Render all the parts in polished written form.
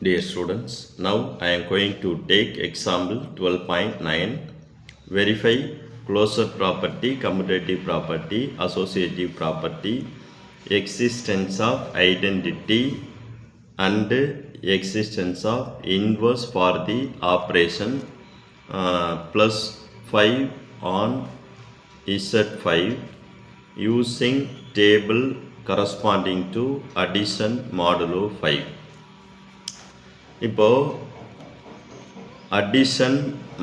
Dear students, now I am going to take example 12.9. Verify closure property, commutative property, associative property, existence of identity and existence of inverse for the operation plus 5 on Z5 using table corresponding to addition modulo 5. இப்போது addition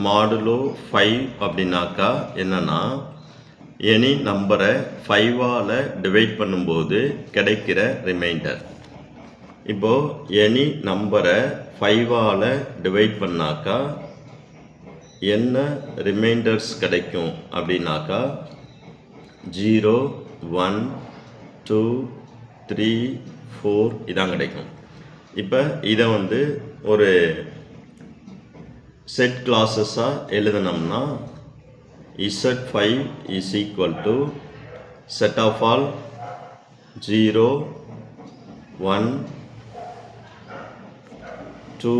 modulo 5 அப்படின்னாக்கா என்னென்னா any நம்பரை 5ஆல் divide பண்ணும்போது கிடைக்கிற reminder. இப்போது any நம்பரை 5ஆல் divide பண்ணாக்கா என்ன ரிமைண்டர்ஸ் கிடைக்கும் அப்படின்னாக்கா 0 1 2 3 4 இதான் கிடைக்கும். இப்போ இதை ஒரு set கிளாஸஸாக எழுதினோம்னா Z5 is equal to set of all 0 1 2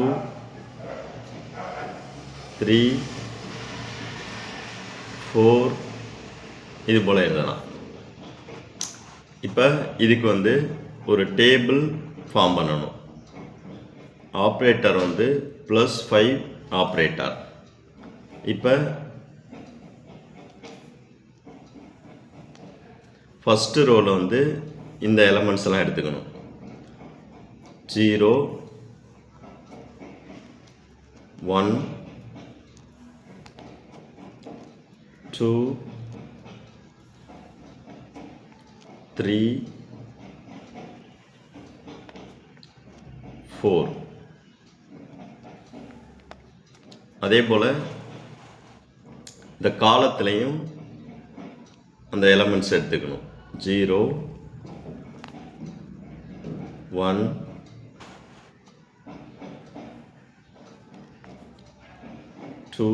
3 4 இது போல் எழுதலாம். இப்போ இதுக்கு ஒரு டேபிள் ஃபார்ம் பண்ணணும். Operator +5 operator. இப்போ ஃபஸ்ட்டு ரோவில் இந்த எலமெண்ட்ஸ் எல்லாம் எடுத்துக்கணும். 0 1 2 3 4. அதே போல் இந்த காலத்திலையும் அந்த எலமெண்ட்ஸ் எடுத்துக்கணும். 0 1 2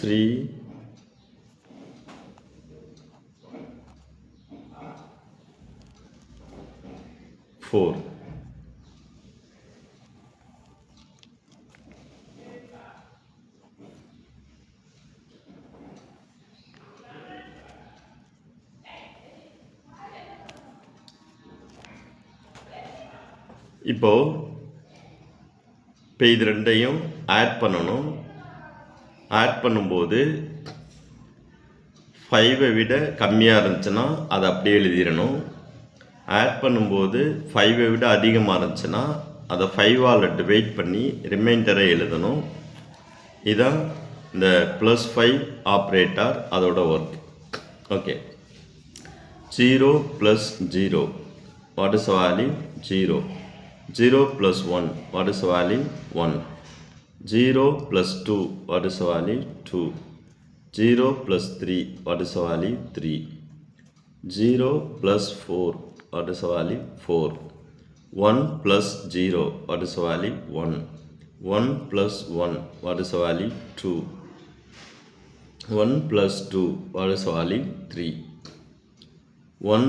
3 4. இப்போ இது ரெண்டையும் ஆட் பண்ணணும். ஆட் பண்ணும்போது 5ஐ விட கம்மியாக இருந்துச்சுன்னா அதை அப்படியே எழுதிடணும். ஆட் பண்ணும்போது 5ஐ விட அதிகமாக இருந்துச்சுன்னா அதை 5ஆல் டிவைட் பண்ணி ரிமைண்டரை எழுதணும். இதுதான் இந்த +5 ஆப்ரேட்டர் அதோட work. Okay. 0 + 0 what is value 0. 0 + 1 what is the value 1. 0 + 2 what is the value 2. 0 + 3 what is the value 3. 0 + 4 what is the value 4. 1 + 0 what is the value 1. 1 + 1 what is the value 2. 1 + 2 what is the value 3. 1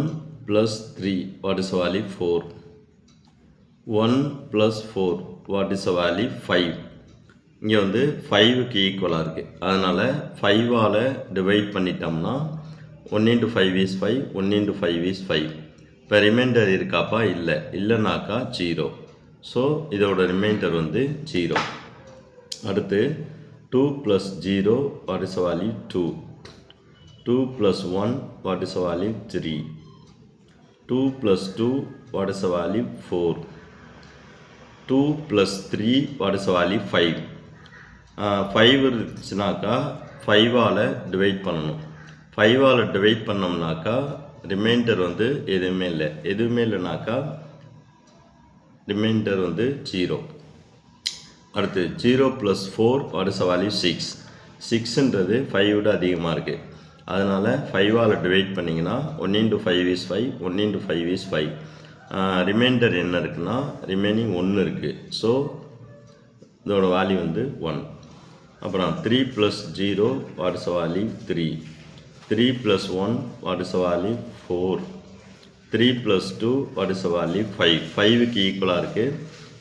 + 3 what is the value 4. 1 + 4 what is the value 5. இங்கே 5க்கு ஈக்குவலாக இருக்குது. அதனால் 5ஆல் divide பண்ணிட்டோம்னா 1 × 5 is 5, 1 × 5 is 5. இப்போ reminder இருக்காப்பா? இல்லை. இல்லைனாக்கா 0. So இதோட ரிமைண்டர் 0. அடுத்து 2 + 0 what is the value 2. 2 + 1 what is the value 3. 2 + 2 what is the value 4. 2 + 3 what is the value 5. 5 இருந்துச்சுனாக்கா 5ஆல் divide பண்ணணும். 5ஆல் டிவைட் பண்ணோம்னாக்கா ரிமைண்டர் எதுவுமே இல்லை. எதுவுமே இல்லைனாக்கா ரிமைண்டர் 0. அடுத்து 0 + 4 what is the value 6. 6ன்றது 5 விட அதிகமாக இருக்குது. அதனால் 5ஆல் டிவைட் பண்ணிங்கன்னா 1 × 5 is 5, 1 × 5 is 5. ரிமைண்டர் என்ன இருக்குன்னா ரிமைனிங் 1 இருக்குது. ஸோ இதோட வேல்யூ 1. அப்புறம் 3 + 0 what is value 3. 3 + 1 what is value 4. 3 + 2 what is the value 5 5க்கு ஈக்குவலாக இருக்குது.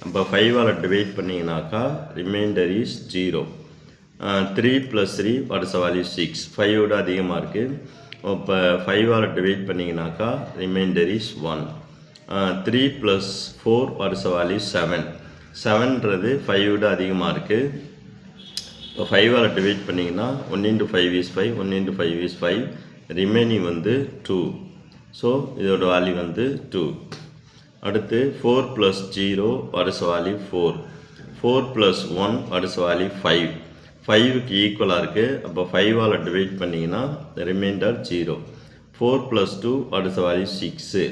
அப்போ 5ஆல் டிவைட் பண்ணிங்கனாக்கா remainder is 0. 3 + 3 what is the value 6 5ஓட அதிகமாக இருக்குது. இப்போ 5ஆல் டிவைட் பண்ணிங்கனாக்கா remainder is 1. 3 + 4 what is the value 7 7ன்றது 5ஓட அதிகமாக இருக்குது. இப்போ 5ஆல் டிவைட் பண்ணிங்கன்னா 1 × 5 is 5 1 × 5 is 5 ரிமைனிங் வந்து 2. ஸோ இதோட வேல்யூ வந்து 2. அடுத்து 4 + 0 what is the value 4 4 + 1 what is the value 5 5க்கு ஈக்குவலாக இருக்குது. அப்போ 5ஆல் டிவைட் பண்ணிங்கன்னா remainder 0. 4 + 2 what is the value 6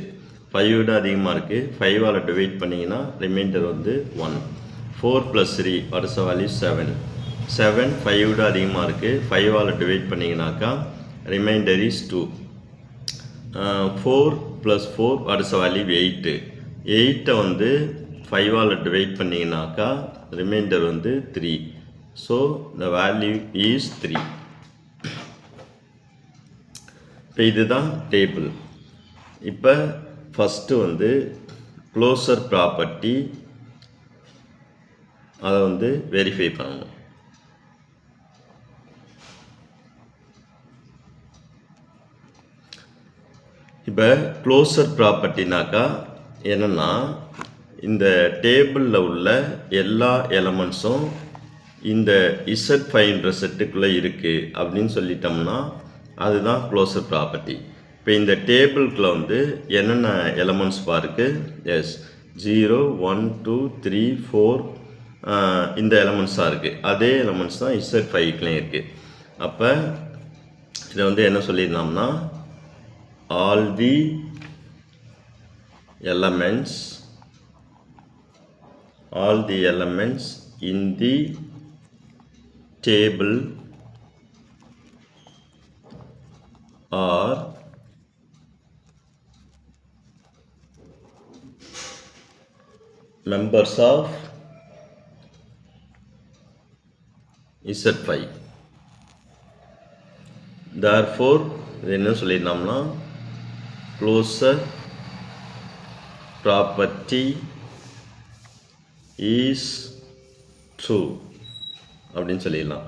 5விட அதிகமாக இருக்குது. 5ஆல் டிவைட் பண்ணிங்கன்னா ரிமைண்டர் வந்து 1. 4 + 3 what is the value 7 7 5விட அதிகமாக இருக்குது. 5ஆல் டிவைட் பண்ணிங்கனாக்கா remainder is 2. 4 + 4 what is the value 8 8 வந்து 5ஆல் டிவைட் பண்ணிங்கனாக்கா ரிமைண்டர் வந்து 3. So the value is 3. இப்போ இதுதான் டேபிள். இப்போ ஃபஸ்ட்டு வந்து க்ளோசர் ப்ராப்பர்ட்டி அதை வந்து வெரிஃபை பண்ணணும். இப்போ க்ளோசர் ப்ராப்பர்ட்டினாக்கா என்னென்னா இந்த டேபிளில் உள்ள எல்லா எலமெண்ட்ஸும் இந்த Z5ன்ற செட்டுக்குள்ளே இருக்குது அப்படின்னு சொல்லிட்டோம்னா அதுதான் க்ளோசர் ப்ராப்பர்ட்டி. இப்போ இந்த டேபிளுக்குள்ளே வந்து என்னென்ன எலமெண்ட்ஸ் பாருக்கு எஸ் 0 1 2 3 4 இந்த எலமெண்ட்ஸாக இருக்குது. அதே எலமெண்ட்ஸ் தான் Z5க்குள்ளேயும் இருக்குது. அப்போ இதை வந்து என்ன சொல்லிடலாம்னா all the elements in the table are members of Z5. therefore இது என்ன சொல்லிடலாம்னா closure property is true அப்படின்னு சொல்லிடலாம்.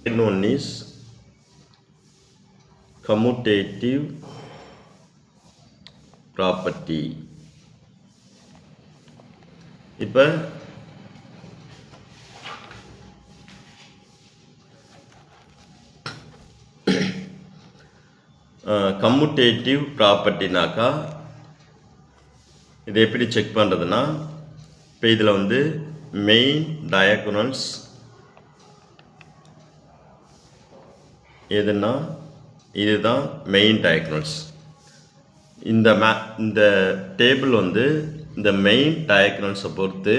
இன்னொன்று is commutative property. இப்போ கம்முட்டேட்டிவ் ப்ராப்பர்ட்டினாக்கா இதை எப்படி செக் பண்ணுறதுன்னா இப்போ இதில் வந்து மெயின் டயகோனல்ஸ் எதுன்னா இதுதான் மெயின் டயகோனல்ஸ். இந்த டேபிள் வந்து இந்த மெயின் டயகோனல்ஸை பொறுத்து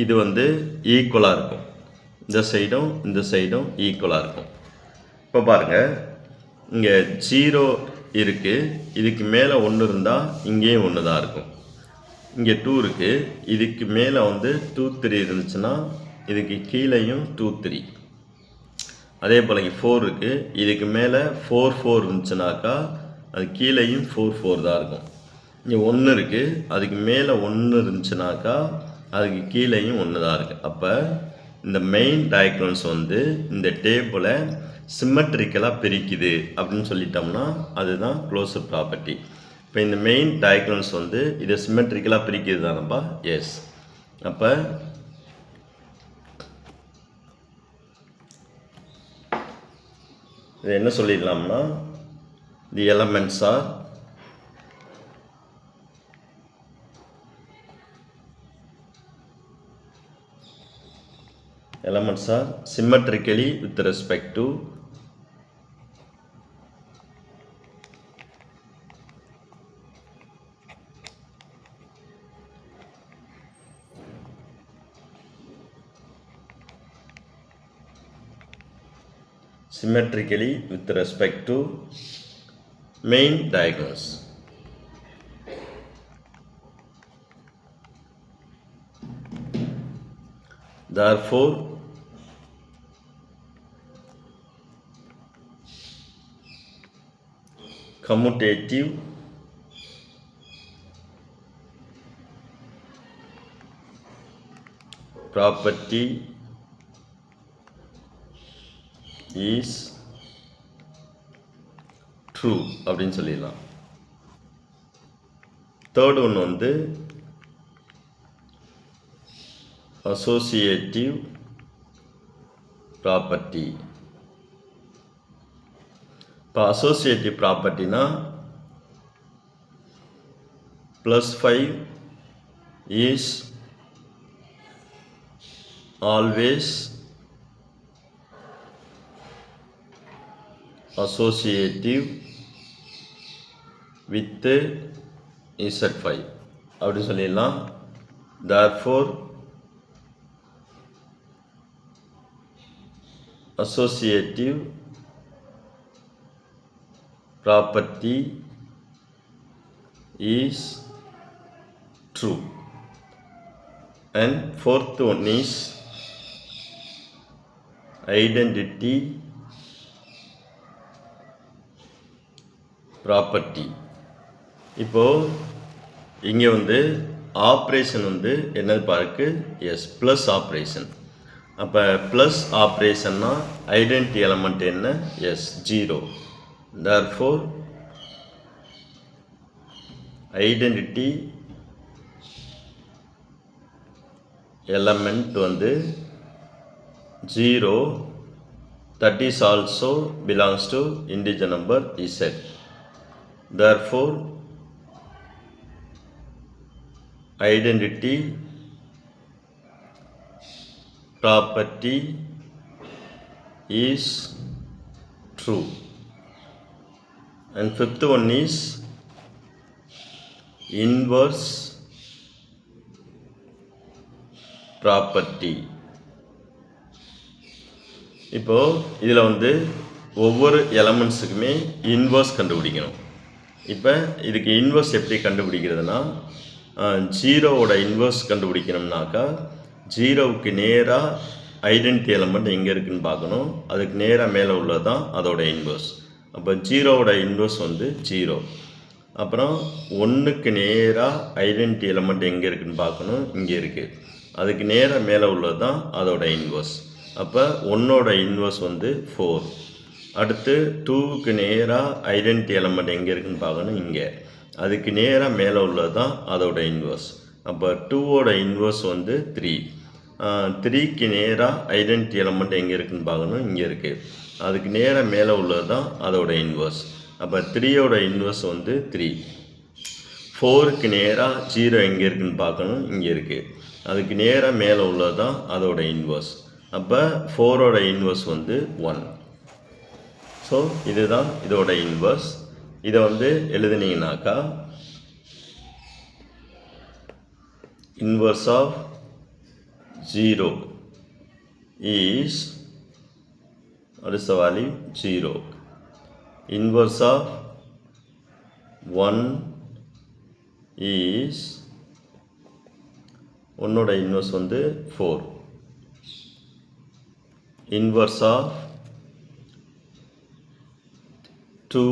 இது வந்து ஈக்குவலாக இருக்கும். இந்த சைடும் ஈக்குவலாக இருக்கும். இப்போ பாருங்கள் இங்கே 0 இருக்குது. இதுக்கு மேலே 1 இருந்தால் இங்கேயும் 1 தான் இருக்கும். இங்கே 2 இருக்குது. இதுக்கு மேலே வந்து 2 3 இருந்துச்சுன்னா இதுக்கு கீழேயும் 2 3. அதே போல் இங்கே 4 இருக்குது. இதுக்கு மேலே 4 4 இருந்துச்சுனாக்கா அது கீழேயும் 4 4 தான் இருக்கும். இங்கே 1 இருக்குது. அதுக்கு மேலே 1 இருந்துச்சுனாக்கா அதுக்கு கீழேயும் 1 தான் இருக்குது. அப்போ இந்த மெயின் டயகோனல்ஸ் வந்து இந்த டேபிளை சிம்மெட்ரிக்கலாக பிரிக்குது அப்படின்னு சொல்லிட்டோம்னா அதுதான் க்ளோசர் ப்ராப்பர்ட்டி. இப்போ இந்த மெயின் டயகோனல்ஸ் வந்து இதை சிம்மெட்ரிக்கலாக பிரிக்கிறது தானப்பா? எஸ். அப்போ இது என்ன சொல்லிடலாம்னா the elements are symmetrically with respect to main diagonals. Therefore commutative property is true அப்படின்னு சொல்லிடலாம். தேர்ட் ஒன்று வந்து associative property. இப்போ associative propertyனா +5 is always associative with Z5 அப்படி சொல்லிடலாம். therefore associative property is true. And fourth one is identity property. இப்போ இங்கே வந்து ஆப்ரேஷன் வந்து என்னது பாருக்கு எஸ் ப்ளஸ் ஆப்ரேஷன். அப்போ ப்ளஸ் ஆப்ரேஷன்னா ஐடென்டி எலமெண்ட் என்ன எஸ் 0. therefore ஐடென்டிட்டி element வந்து 0, that is also belongs to integer number Z. therefore identity property is true. And fifth one is inverse property. இப்போ இதில் வந்து ஒவ்வொரு எலமெண்ட்ஸுக்குமே இன்வர்ஸ் கண்டுபிடிக்கணும். இப்போ இதுக்கு இன்வர்ஸ் எப்படி கண்டுபிடிக்கிறதுனா 0வோட இன்வர்ஸ் கண்டுபிடிக்கணும்னாக்கா 0வுக்கு நேராக ஐடென்டி எலமெண்ட் எங்கே இருக்குதுன்னு பார்க்கணும். அதுக்கு நேராக மேலே உள்ளது தான் அதோட இன்வர்ஸ். அப்போ 0வோட இன்வர்ஸ் வந்து 0. அப்புறம் 1க்கு நேராக ஐடென்டி எலமெண்ட் எங்கே இருக்குதுன்னு பார்க்கணும். இங்கே இருக்குது. அதுக்கு நேராக மேலே உள்ளது தான் அதோட இன்வர்ஸ். அப்போ 1ஓட இன்வர்ஸ் வந்து 4. அடுத்து 2க்கு நேராக ஐடென்டி எலமெண்ட் எங்கே இருக்குதுன்னு பார்க்கணும். இங்கே. அதுக்கு நேராக மேலே உள்ளது தான் அதோட இன்வர்ஸ். அப்போ 2ஓட இன்வர்ஸ் வந்து 3. 3க்கு நேராக ஐடென்டி எலமெண்ட் எங்கே இருக்குதுன்னு பார்க்கணும். இங்கே இருக்குது. அதுக்கு நேராக மேலே உள்ளது தான் அதோட இன்வர்ஸ். அப்போ 3ஓட இன்வர்ஸ் வந்து 3. 4க்கு நேராக 0 எங்கே இருக்குதுன்னு பார்க்கணும். இங்கே இருக்குது. அதுக்கு நேராக மேலே உள்ளது தான் அதோட இன்வர்ஸ். அப்போ 4ஓட இன்வர்ஸ் வந்து 1. ஸோ இதுதான் இதோட இன்வர்ஸ். இதை வந்து எழுதுனீங்கனாக்கா inverse of 0 is, what is the value? 0. Inverse of 1 is, 1ஓட இன்வர்ஸ் வந்து 4. Inverse of 2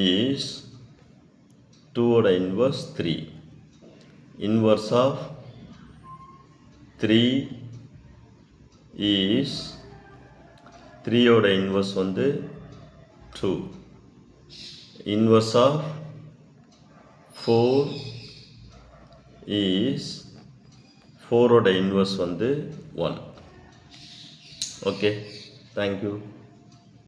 is, 2ஓட இன்வர்ஸ் 3. Inverse of 3 is, 3ஓட இன்வர்ஸ் வந்து 2. Inverse of 4 is, 4ஓட இன்வர்ஸ் வந்து 1. Okay, thank you.